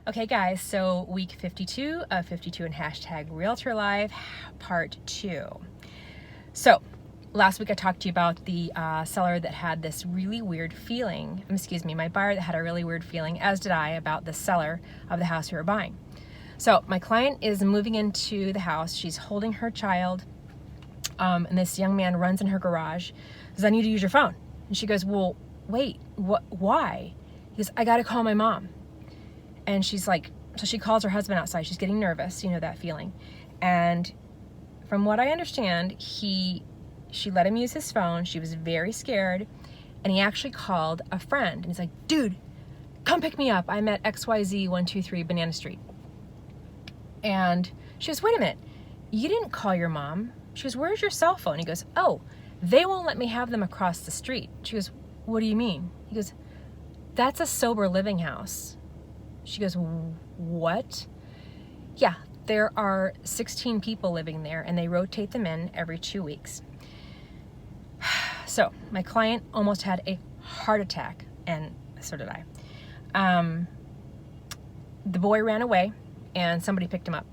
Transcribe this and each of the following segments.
Okay guys, so week 52 of 52 and hashtag Realtor Live, part 2. So last week I talked to you about the seller that had this really weird feeling, my buyer that had a really weird feeling, as did I, about the seller of the house we were buying. So my client is moving into the house, she's holding her child, and this young man runs in her garage, says, "I need to use your phone." And she goes, "Well, wait, why?" He goes, "I gotta call my mom." And she's like, so she calls her husband outside. She's getting nervous, you know that feeling. And from what I understand, she let him use his phone. She was very scared. And he actually called a friend. And he's like, "Dude, come pick me up. I'm at XYZ 123 Banana Street." And she goes, "Wait a minute. You didn't call your mom." She goes, "Where's your cell phone?" He goes, "Oh, they won't let me have them across the street." She goes, "What do you mean?" He goes, "That's a sober living house." She goes, "What?" "Yeah, there are 16 people living there and they rotate them in every 2 weeks." So my client almost had a heart attack, and so did I. The boy ran away and somebody picked him up.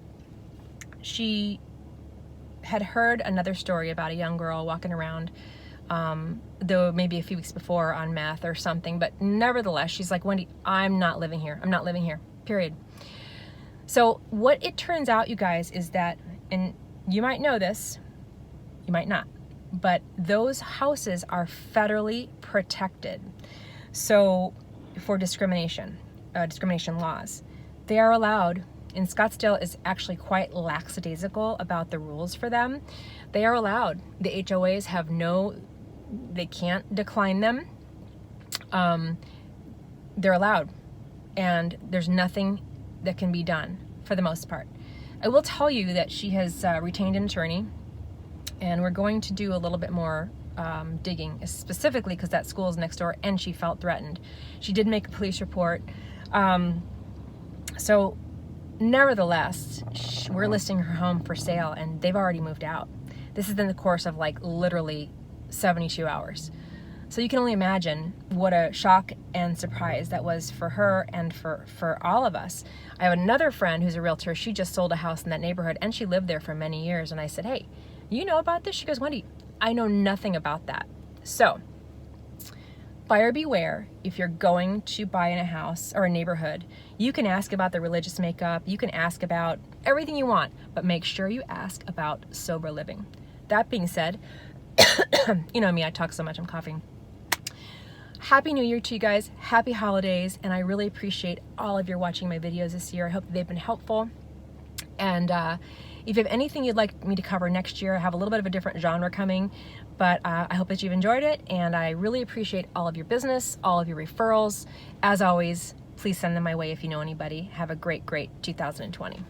She had heard another story about a young girl walking around, though maybe a few weeks before, on meth or something, but nevertheless, she's like, "Wendy, I'm not living here. I'm not living here, period." So what it turns out, you guys, is that, and you might know this, you might not, but those houses are federally protected. So for discrimination laws, they are allowed. And Scottsdale is actually quite lackadaisical about the rules for them. They are allowed. The HOAs have they can't decline them. They're allowed. And there's nothing that can be done for the most part. I will tell you that she has retained an attorney, and we're going to do a little bit more digging, specifically because that school is next door and she felt threatened. She did make a police report. So nevertheless, we're listing her home for sale and they've already moved out. This is in the course of like literally 72 hours. So you can only imagine what a shock and surprise that was for her and for all of us. I have another friend who's a realtor. She just sold a house in that neighborhood and she lived there for many years. And I said, "Hey, you know about this?" She goes, "Wendy, I know nothing about that." So buyer beware. If you're going to buy in a house or a neighborhood, you can ask about the religious makeup, you can ask about everything you want, but make sure you ask about sober living. That being said, you know me, I talk so much, I'm coughing. Happy New Year to you guys, happy holidays, and I really appreciate all of you watching my videos this year. I hope that they've been helpful. And if you have anything you'd like me to cover next year, I have a little bit of a different genre coming, but I hope that you've enjoyed it, and I really appreciate all of your business, all of your referrals. As always, please send them my way if you know anybody. Have a great 2020.